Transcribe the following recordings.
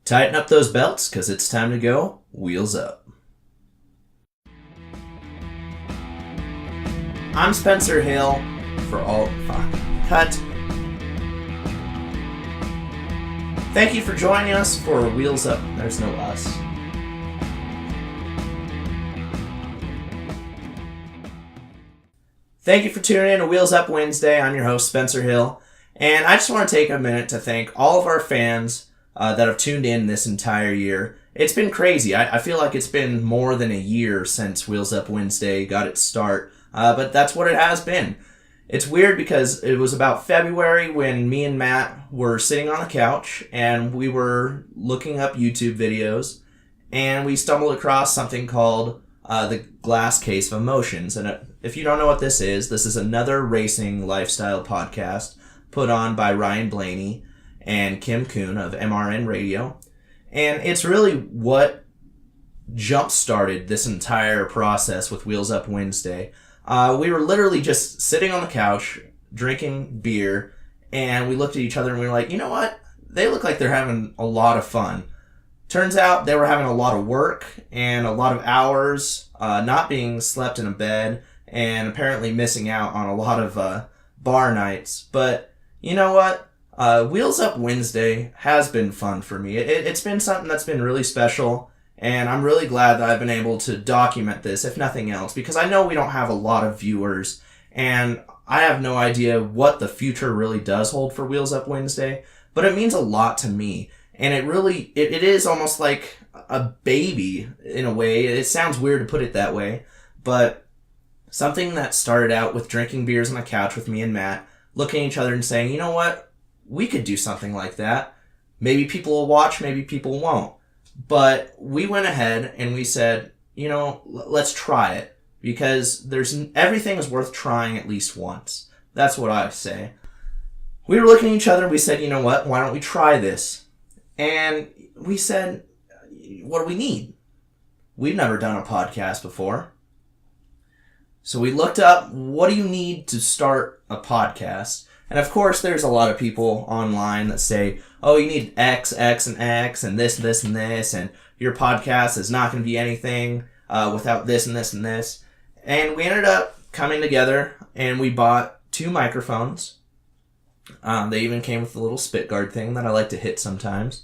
Tighten up those belts, because it's time to go wheels up. I'm Spencer Hill for Cut. Thank you for joining us for Wheels Up. There's no us. Thank you for tuning in to Wheels Up Wednesday. I'm your host, Spencer Hill. And I just want to take a minute to thank all of our fans that have tuned in this entire year. It's been crazy. I feel like it's been more than a year since Wheels Up Wednesday got its start. But that's what it has been. It's weird because it was about February when me and Matt were sitting on the couch and we were looking up YouTube videos, and we stumbled across something called the Glass Case of Emotions. And if you don't know what this is another racing lifestyle podcast put on by Ryan Blaney and Kim Kuhn of MRN Radio. And it's really what jump-started this entire process with Wheels Up Wednesday. We were literally just sitting on the couch, drinking beer, and we looked at each other and we were like, you know what? They look like they're having a lot of fun. Turns out they were having a lot of work and a lot of hours, not being slept in a bed, and apparently missing out on a lot of bar nights. But you know what? Wheels Up Wednesday has been fun for me. It's been something that's been really special, and I'm really glad that I've been able to document this, if nothing else, because I know we don't have a lot of viewers, and I have no idea what the future really does hold for Wheels Up Wednesday, but it means a lot to me, and it is almost like a baby in a way. It sounds weird to put it that way, but something that started out with drinking beers on the couch with me and Matt, looking at each other and saying, you know what? We could do something like that. Maybe people will watch, maybe people won't. But we went ahead and we said, let's try it, because everything is worth trying at least once. That's what I say. We were looking at each other and we said, you know what? Why don't we try this? And we said, what do we need? We've never done a podcast before. So we looked up, what do you need to start a podcast? And of course, there's a lot of people online that say, oh, you need X, X, and X, and this, and this, and your podcast is not going to be anything without this, and this, and this. And we ended up coming together, and we bought 2 microphones. They even came with a little spit guard thing that I like to hit sometimes.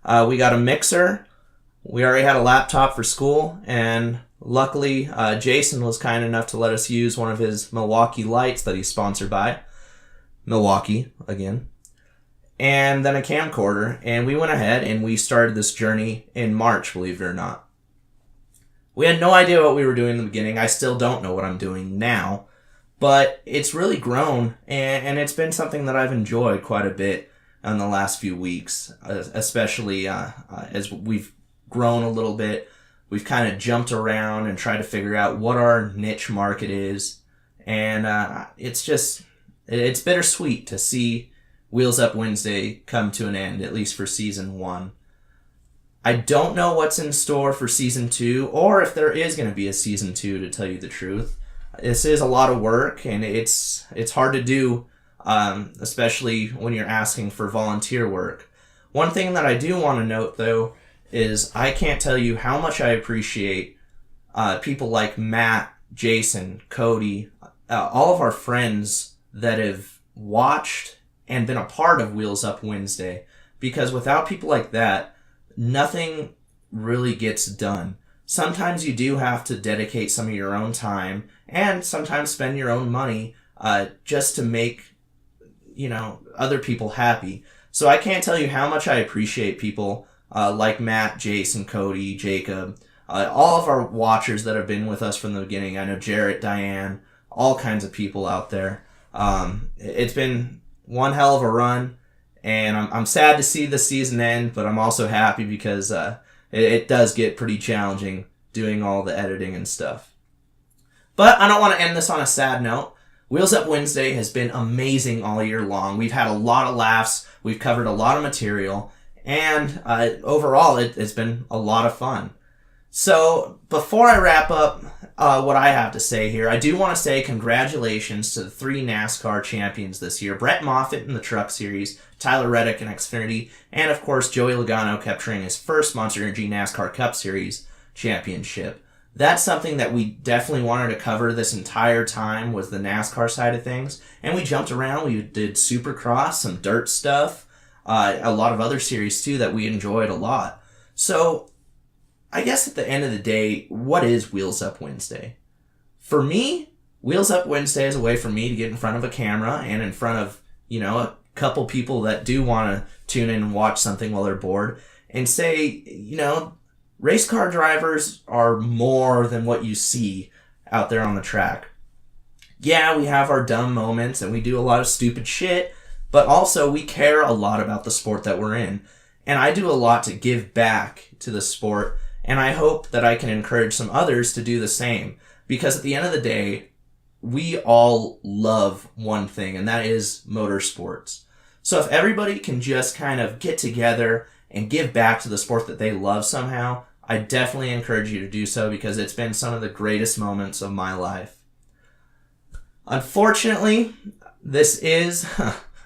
We got a mixer. We already had a laptop for school, and luckily, Jason was kind enough to let us use one of his Milwaukee lights that he's sponsored by. Milwaukee, again. And then a camcorder, and we went ahead and we started this journey in March, believe it or not. We had no idea what we were doing in the beginning. I still don't know what I'm doing now, but it's really grown, and it's been something that I've enjoyed quite a bit in the last few weeks, especially as we've grown a little bit. We've kind of jumped around and tried to figure out what our niche market is, and it's bittersweet to see Wheels Up Wednesday come to an end, at least for Season 1. I don't know what's in store for Season 2, or if there is going to be a Season 2, to tell you the truth. This is a lot of work, and it's hard to do, especially when you're asking for volunteer work. One thing that I do want to note, though, is I can't tell you how much I appreciate people like Matt, Jason, Cody, all of our friends that have watched and been a part of Wheels Up Wednesday, because without people like that, nothing really gets done. Sometimes you do have to dedicate some of your own time and sometimes spend your own money just to make other people happy. So I can't tell you how much I appreciate people like Matt, Jason, Cody, Jacob, all of our watchers that have been with us from the beginning. I know Jarrett, Diane, all kinds of people out there. It's been one hell of a run, and I'm sad to see the season end, but I'm also happy because it does get pretty challenging doing all the editing and stuff. But I don't want to end this on a sad note. Wheels Up Wednesday has been amazing all year long. We've had a lot of laughs, we've covered a lot of material, and overall it's been a lot of fun. So before I wrap up what I have to say here, I do want to say congratulations to the 3 NASCAR champions this year. Brett Moffitt in the Truck Series, Tyler Reddick in Xfinity, and of course Joey Logano capturing his first Monster Energy NASCAR Cup Series championship. That's something that we definitely wanted to cover this entire time, was the NASCAR side of things. And we jumped around. We did Supercross, some dirt stuff, a lot of other series too that we enjoyed a lot. So I guess at the end of the day, what is Wheels Up Wednesday? For me, Wheels Up Wednesday is a way for me to get in front of a camera and in front of, a couple people that do want to tune in and watch something while they're bored and say, race car drivers are more than what you see out there on the track. Yeah, we have our dumb moments and we do a lot of stupid shit, but also we care a lot about the sport that we're in. And I do a lot to give back to the sport, and I hope that I can encourage some others to do the same. Because at the end of the day, we all love one thing, and that is motorsports. So if everybody can just kind of get together and give back to the sport that they love somehow, I definitely encourage you to do so, because it's been some of the greatest moments of my life. Unfortunately, this is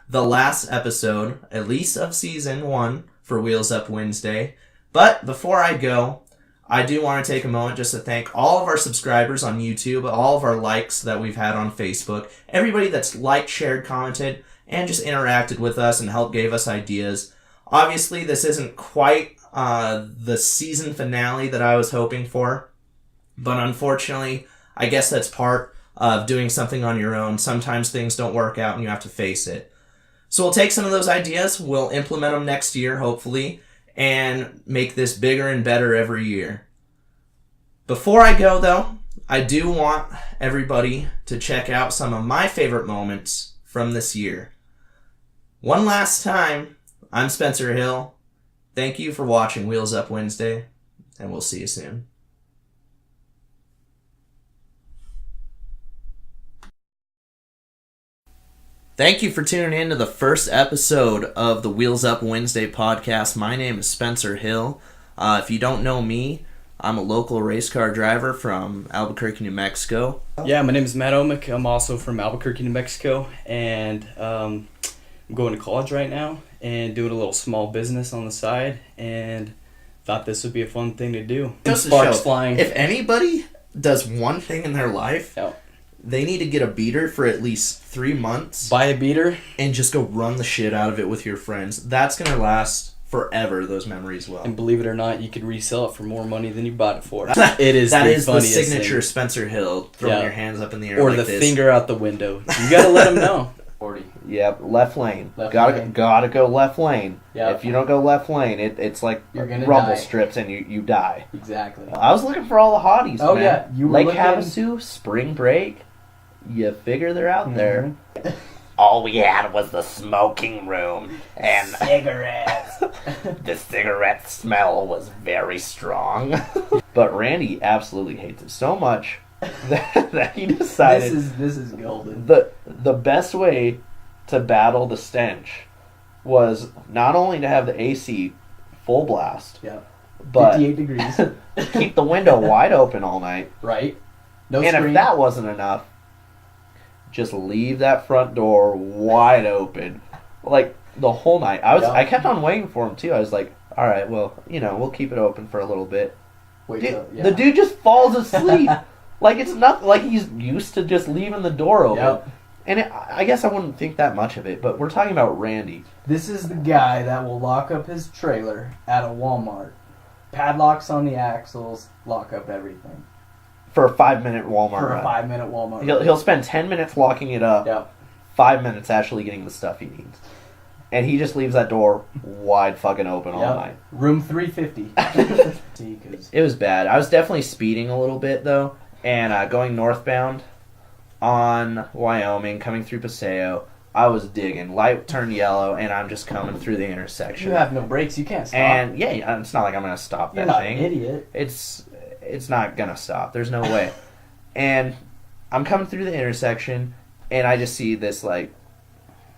the last episode, at least of Season 1, for Wheels Up Wednesday. But before I go, I do want to take a moment just to thank all of our subscribers on YouTube, all of our likes that we've had on Facebook, everybody that's liked, shared, commented, and just interacted with us and helped gave us ideas. Obviously, this isn't quite the season finale that I was hoping for, but unfortunately, I guess that's part of doing something on your own. Sometimes things don't work out and you have to face it. So we'll take some of those ideas, we'll implement them next year, hopefully, and make this bigger and better every year. Before I go, though, I do want everybody to check out some of my favorite moments from this year. One last time, I'm Spencer Hill. Thank you for watching Wheels Up Wednesday, and we'll see you soon. Thank you for tuning in to the first episode of the Wheels Up Wednesday podcast. My name is Spencer Hill. If you don't know me, I'm a local race car driver from Albuquerque, New Mexico. Yeah, my name is Matt Omick. I'm also from Albuquerque, New Mexico, and I'm going to college right now and doing a little small business on the side, and thought this would be a fun thing to do. Sparks flying. If anybody does one thing in their life, they need to get a beater for at least 3 months. Buy a beater. And just go run the shit out of it with your friends. That's going to last forever, those memories will. And believe it or not, you could resell it for more money than you bought it for. It is that the is funniest the signature thing. Spencer Hill, throwing your hands up in the air or like the this. finger out the window. You got to let them know. 40. Yep, left lane. Left gotta lane. gotta go left lane. Yep. If you don't go left lane, it's like You're gonna rumble die. strips and you die. Exactly. I was looking for all the hotties. Oh, man. yeah, you were Lake looking- Havasu, Spring Break. You figure they're out there. All we had was the smoking room, and Cigarettes. the cigarette smell was very strong. But Randy absolutely hates it so much that he decided This is golden. the best way to battle the stench was not only to have the AC full blast, Yeah. but 58 degrees. keep the window wide open all night. Right. No And screen. if that wasn't enough, just leave that front door wide open, like the whole night. I kept on waiting for him too. I was like, all right, well, we'll keep it open for a little bit. Wait Dude, till- yeah. The dude just falls asleep, like it's not like he's used to just leaving the door open. Yep. And I guess I wouldn't think that much of it, but we're talking about Randy. This is the guy that will lock up his trailer at a Walmart. Padlocks on the axles, lock up everything. For a 5-minute Walmart For a run. 5-minute Walmart He'll spend 10 minutes locking it up, Yep. 5 minutes actually getting the stuff he needs. And he just leaves that door wide fucking open all night. Room 350. See, 'cause It was bad. I was definitely speeding a little bit, though, and going northbound on Wyoming, coming through Paseo, I was digging. Light turned yellow, and I'm just coming through the intersection. you have no brakes, you can't stop. And, yeah, it's not like I'm going to stop You're that not thing. an idiot. It's not going to stop. There's no way. And I'm coming through the intersection, and I just see this,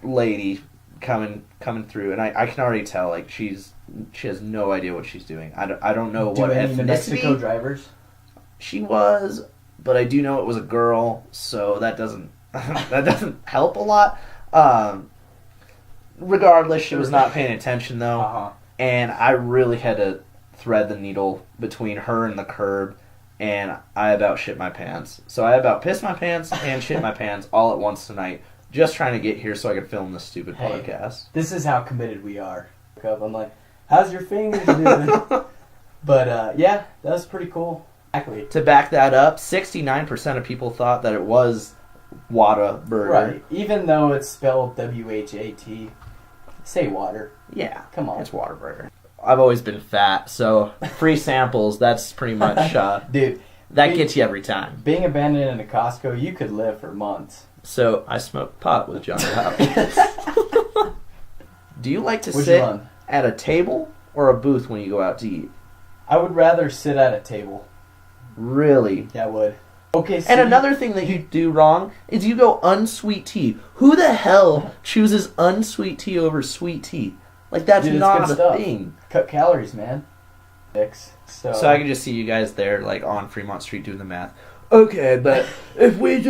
lady coming through, and I can already tell, she's She has no idea what she's doing. I don't know Do what any New Mexico ethnicity drivers? she was, but I do know it was a girl, so that doesn't that doesn't help a lot. Regardless, she was not paying attention though, Uh-huh. and I really had to thread the needle between her and the curb, and I about shit my pants. So I about pissed my pants and shit my pants all at once tonight, just trying to get here so I could film this stupid podcast. This is how committed we are. I'm like, how's your fingers doing? But yeah, that was pretty cool. Exactly. To back that up, 69% of people thought that it was Whataburger. Right. Even though it's spelled W-H-A-T, say water. Yeah. Come on. It's Whataburger. I've always been fat, so free samples, that's pretty much, Dude, that gets you every time. being abandoned in a Costco, you could live for months. So I smoked pot with Johnny Hopkins. Do you like to What'd sit you run? at a table or a booth when you go out to eat? I would rather sit at a table. Really? Yeah, I would. Okay, so And another thing that you do wrong is you go unsweet tea. Who the hell chooses unsweet tea over sweet tea? Like, that's Dude, it's not good a stuff. thing. cut calories, man. So So I can just see you guys there, like, on Fremont Street doing the math. Okay, but if we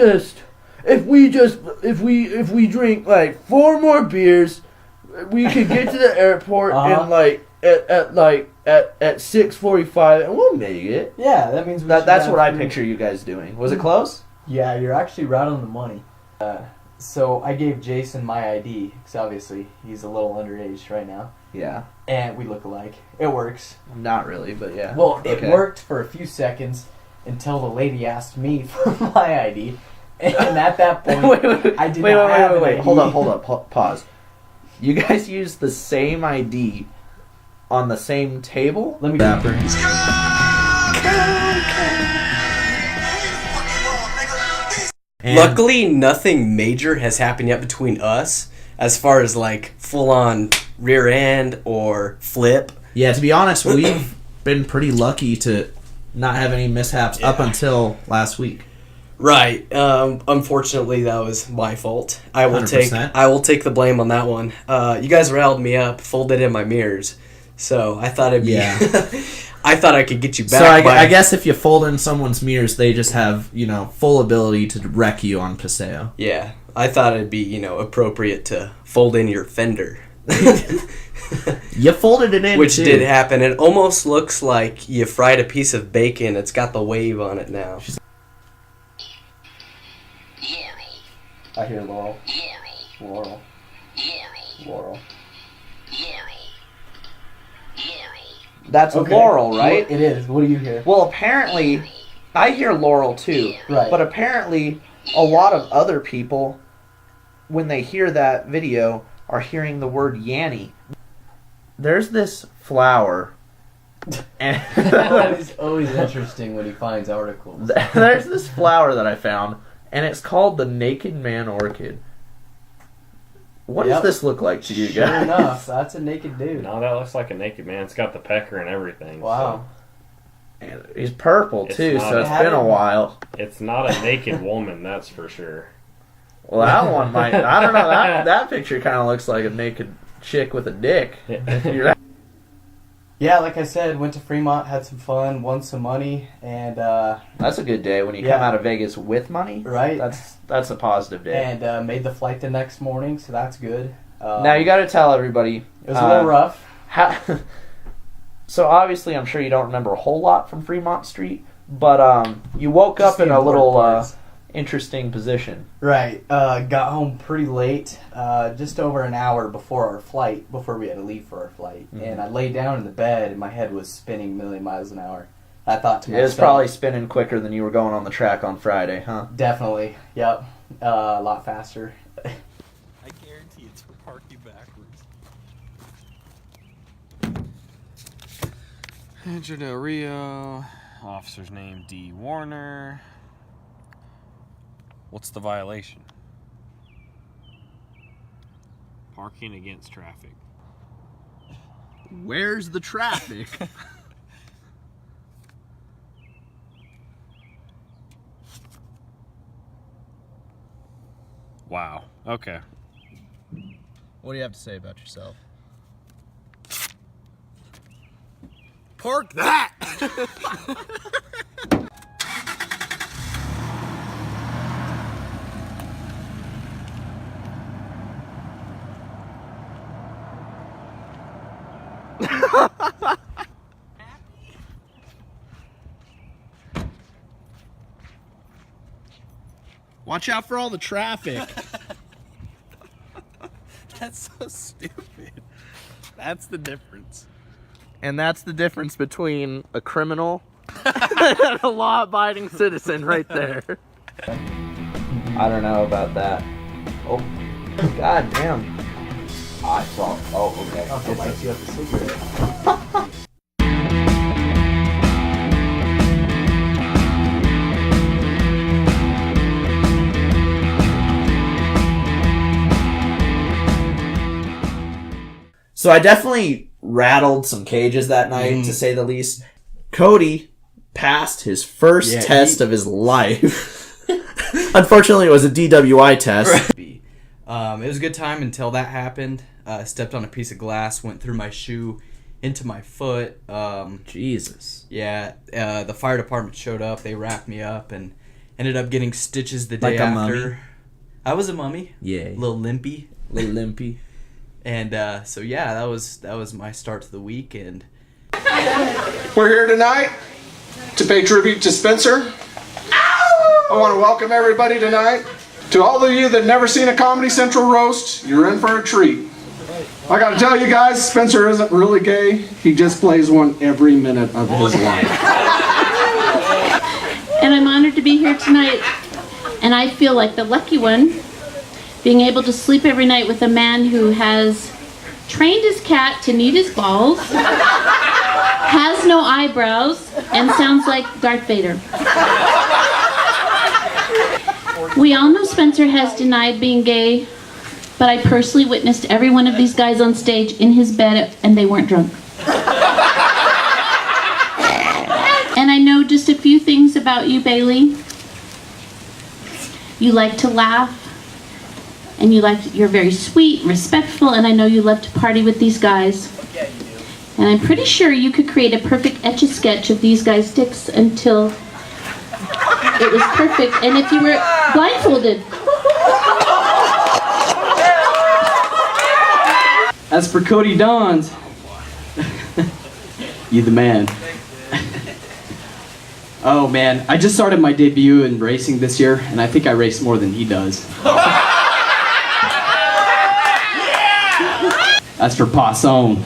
drink, like, 4 more beers, we could get to the airport in, like, at 6:45, and we'll make it. yeah, that means That's what I picture you guys doing. Was it close? Yeah, you're actually right on the money. So I gave Jason my ID, because obviously he's a little underage right now, Yeah. and we look alike. It works. Not really, but yeah. Well, it Okay. worked for a few seconds until the lady asked me for my ID, and at that point, I did not have an wait. ID. Hold up. Pause. You guys used the same ID on the same table? Let me. And Luckily, nothing major has happened yet between us as far as like full on rear end or flip. yeah, to be honest, we've been pretty lucky to not have any mishaps up until last week. Right. Unfortunately, that was my fault. I will 100%. take the blame on that one. You guys riled me up, folded in my mirrors, so I thought it'd be. Yeah. I thought I could get you back. So I guess if you fold in someone's mirrors, they just have, full ability to wreck you on Paseo. Yeah, I thought it'd be appropriate to fold in your fender. You folded it in, Which too. did happen. It almost looks like you fried a piece of bacon. It's got the wave on it now. I hear Laurel. Laurel. Laurel. That's Okay. Laurel, right? It is. What do you hear? Well, apparently, I hear Laurel too. Right. But apparently, a lot of other people, when they hear that video, are hearing the word Yanny. There's this flower. And That is always interesting when he finds articles. there's this flower that I found, and it's called the Naked Man Orchid. What Yep. does this look like to you Sure guys? enough, that's a naked dude. No, that looks like a naked man. It's got the pecker and everything. Wow. And he's purple It's too, not so a- it's been a while. So it's not a naked woman, that's for sure. Well, that one might. I don't know. That picture kind of looks like a naked chick with a dick. You're- Yeah, like I said, went to Fremont, had some fun, won some money, and That's a good day when you Yeah. come out of Vegas with money. right, That's a positive day. and made the flight the next morning, so that's good. Now you got to tell everybody. It was a little rough. So obviously, I'm sure you don't remember a whole lot from Fremont Street, but you woke Just up the in a important little parts. interesting position. Right. Got home pretty late, just over an hour before we had to leave for our flight. Mm-hmm. And I lay down in the bed, and my head was spinning a million miles an hour. I thought to It myself, was probably spinning quicker than you were going on the track on Friday, huh? definitely, yep, a lot faster. I guarantee it's for parking backwards. Andrew Del Rio, officer's name D. Warner. What's the violation? Parking against traffic. Where's the traffic? Wow. Okay. What do you have to say about yourself? Park that! Watch out for all the traffic. That's so stupid. That's the difference. And that's the difference between a criminal and a law-abiding citizen right there. I don't know about that. Oh, god damn. I saw. Oh, okay. Also lights you up the cigarette. So I definitely rattled some cages that night, to say the least. Cody passed his first test of his life. Unfortunately, it was a DWI test. It was a good time until that happened. Stepped on a piece of glass, went through my shoe, into my foot. Jesus. Yeah, the fire department showed up. They wrapped me up and ended up getting stitches the day Like a after. mummy? I was a mummy. Yeah. A little limpy. Little limpy. And so yeah, that was my start to the week. And We're here tonight to pay tribute to Spencer. I want to welcome everybody tonight. To all of you that never seen a Comedy Central roast, you're in for a treat. I gotta tell you guys, Spencer isn't really gay. He just plays one every minute of his life. And I'm honored to be here tonight. And I feel like the lucky one, being able to sleep every night with a man who has trained his cat to knead his balls, has no eyebrows, and sounds like Darth Vader. We all know Spencer has denied being gay, but I personally witnessed every one of these guys on stage in his bed, and they weren't drunk. And I know just a few things about you, Bailey. You like to laugh, and you're very sweet, respectful, and I know you love to party with these guys. And I'm pretty sure you could create a perfect etch-a-sketch of these guys' dicks until it was perfect, and if you were blindfolded. as for Cody Dons, you the man. Oh man, I just started my debut in racing this year, and I think I race more than he does. As for Passon.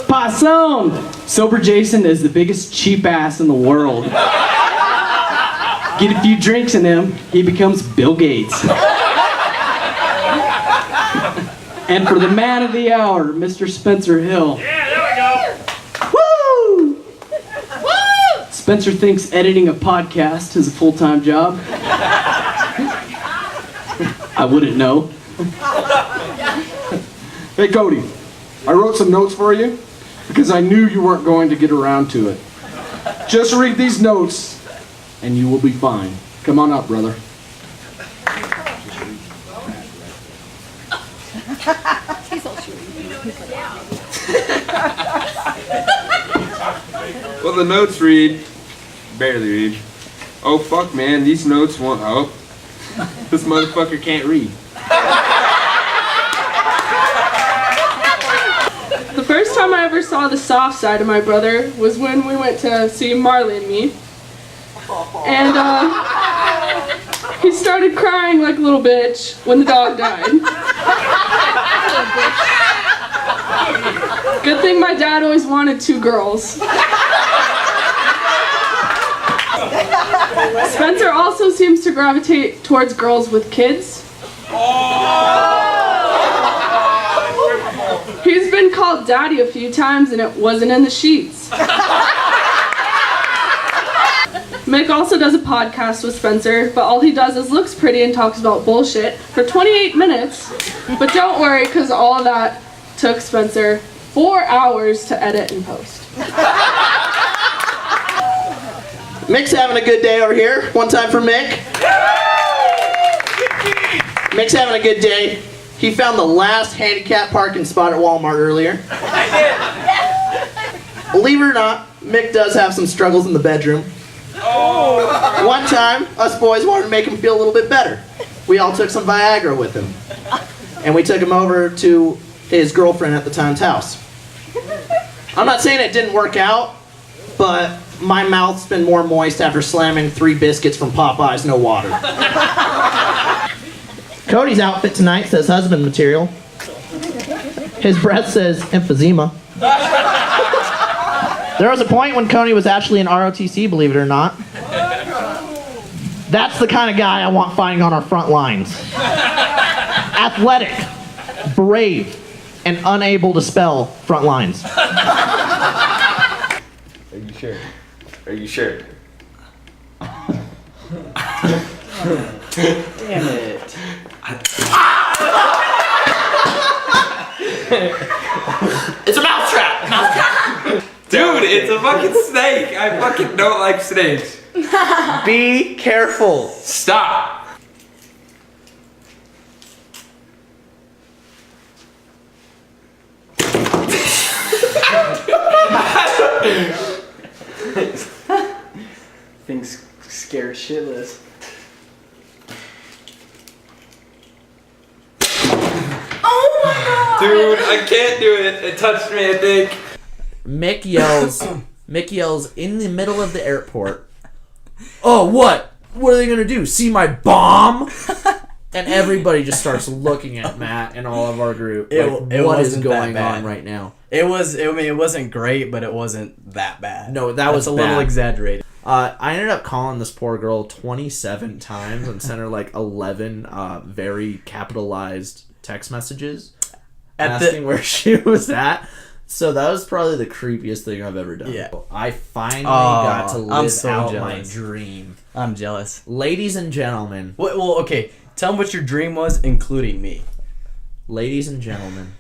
Passon! Sober Jason is the biggest cheap ass in the world. Get a few drinks in him, he becomes Bill Gates. And for the man of the hour, Mr. Spencer Hill. Yeah, there we go. Woo! Woo! Spencer thinks editing a podcast is a full-time job. I wouldn't know. Hey Cody, I wrote some notes for you because I knew you weren't going to get around to it. Just read these notes and you will be fine. Come on up, brother. Well, the notes read, barely read. Oh fuck man, these notes won't help. This motherfucker can't read. The first time I ever saw the soft side of my brother was when we went to see Marley and me. And he started crying like a little bitch when the dog died. Good thing my dad always wanted 2 girls. Spencer also seems to gravitate towards girls with kids. He's been called daddy a few times and it wasn't in the sheets. Mick also does a podcast with Spencer, but all he does is looks pretty and talks about bullshit for 28 minutes. But don't worry, because all of that took Spencer 4 hours to edit and post. Mick's having a good day over here. One time for Mick. Mick's having a good day. He found the last handicap parking spot at Walmart earlier. Believe it or not, Mick does have some struggles in the bedroom. Oh. One time, us boys wanted to make him feel a little bit better. We all took some Viagra with him. And we took him over to his girlfriend at the time's house. I'm not saying it didn't work out, but my mouth's been more moist after slamming 3 biscuits from Popeyes, no water. Cody's outfit tonight says husband material. His breath says emphysema. There was a point when Cody was actually in ROTC, believe it or not. That's the kind of guy I want fighting on our front lines. Athletic, brave, and unable to spell front lines. Are you sure? Are you sure? Damn it. It's a mousetrap! Dude, it's a fucking snake. I fucking don't like snakes. Be careful. Stop. Things scared shitless. Oh my god! Dude, I can't do it. It touched me, I think. Mick yells in the middle of the airport, "Oh, what? What are they gonna do? See my bomb?" And everybody just starts looking at Matt and all of our group. What is going on right now? It wasn't great, but it wasn't that bad. No, that was a little exaggerated. I ended up calling this poor girl 27 times and sent her like 11 very capitalized text messages asking where she was at. So that was probably the creepiest thing I've ever done. Yeah. I finally got to live out jealous. my dream. I'm jealous. Ladies and gentlemen. Well, okay. Tell them what your dream was, including me. Ladies and gentlemen,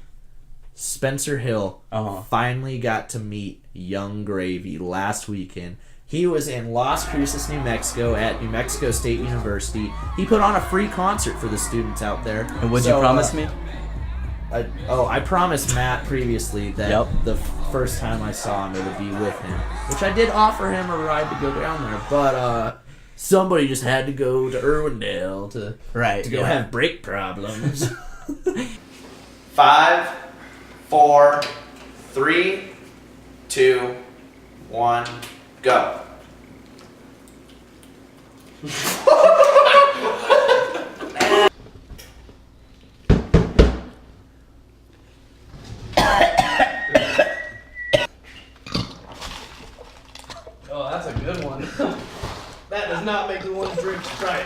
Spencer Hill finally got to meet Young Gravy last weekend. He was in Las Cruces, New Mexico at New Mexico State University. He put on a free concert for the students out there. And what'd you promise me? I promised Matt previously that the first time I saw him, it would be with him. Which I did offer him a ride to go down there, but somebody just had to go to Irwindale to go have brake problems. 5, 4, 3, 2, 1, go. Oh, that's a good one. That does not make me want to drink Sprite.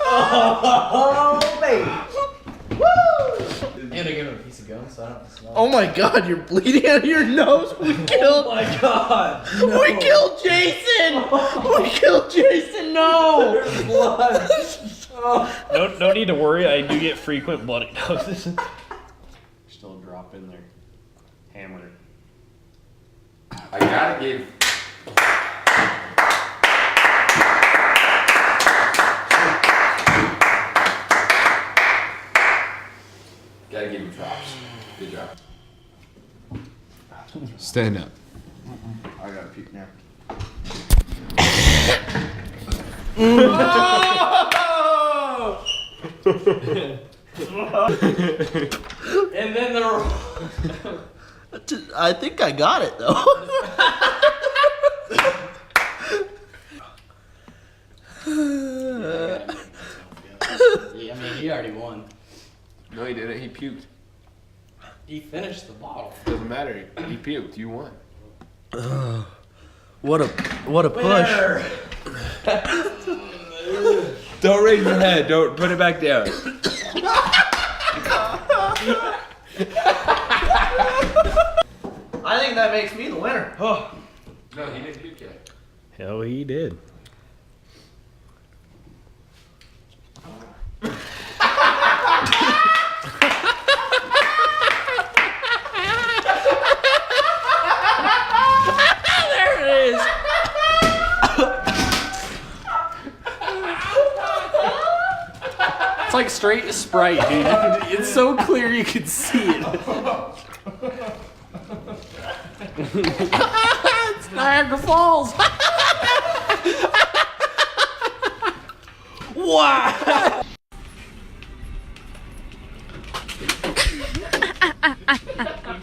Oh, baby. Woo! And I give him a piece of gum so I don't have to smell. Oh my god, you're bleeding out of your nose. We killed. Oh my god. No. We killed Jason. We killed Jason. No. There's blood. Oh. No need to worry. I do get frequent bloody noses. Still a drop in there. Hammer. I gotta give. Gotta give him props. Good job. Stand up. I gotta puke now. And then the. I think I got it though. Yeah, I mean, he already won. No, he didn't. He puked. He finished the bottle. Doesn't matter. He puked. You won. What a push. Don't raise your head. Don't put it back down. I think that makes me the winner. Oh. No, he didn't puke yet. Hell, he did. It's like straight Sprite, dude. It's so clear you can see it. It's Niagara Falls. Wow.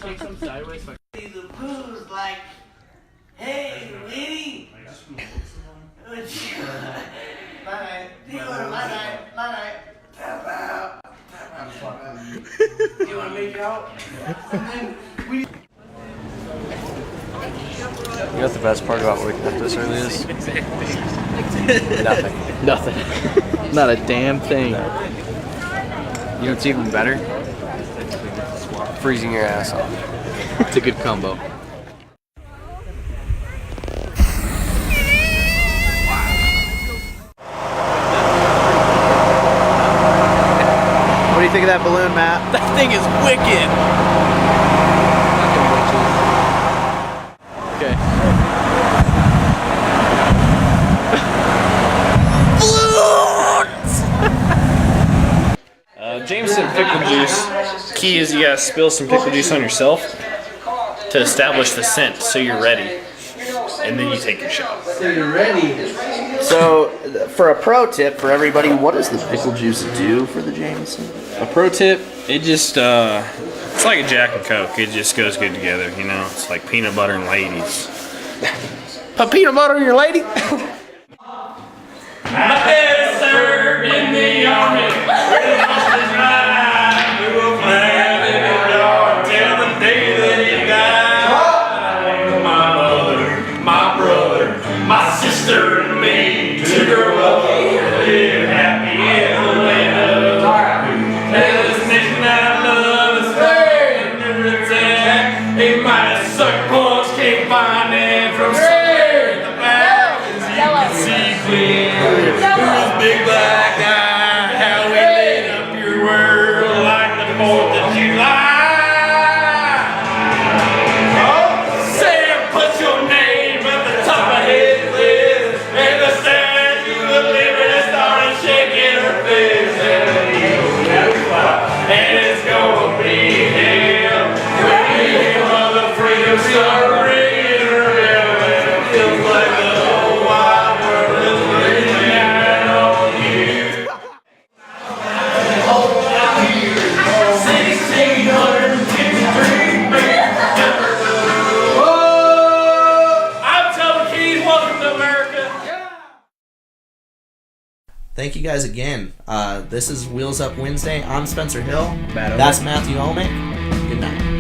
Take some sideways. The poo's like, hey, lady. You want to make out? You know what the best part about waking up this early is? Nothing. Nothing. Not a damn thing. You know what's even better? Freezing your ass off. It's a good combo. What do you think of that balloon, Matt? That thing is wicked. Jameson pickle juice. Key is you gotta spill some pickle juice on yourself to establish the scent, so you're ready, and then you take your shot. So you're ready. So, for a pro tip for everybody, what does the pickle juice do for the Jameson? A pro tip: it just it's like a Jack and Coke. It just goes good together, you know. It's like peanut butter and ladies. Put peanut butter in your lady. I had served in the army. Where the monsters ride. We will fly in the yard till the day that he died. My mother, my brother, my sister, and me to grow up and live happy in the land of and this nation I love is fair and never attack. They might have sucked punch, can't find it from somewhere in the back. As you can see clear. Big black eye, how we lit up your world like the 4th of July. Oh, Sam, put your name at the top of his list, and the Statue of Liberty started shaking her fist, and the eagle will fly, and it's gonna be him. When the hymn of the freedom start ringing her bell, and it feels like the whole wide world is leaning out on you. 1653. I'm telling Keys, welcome to America. Thank you guys again. This is Wheels Up Wednesday. I'm Spencer Hill. That's Matthew Omick. Good night.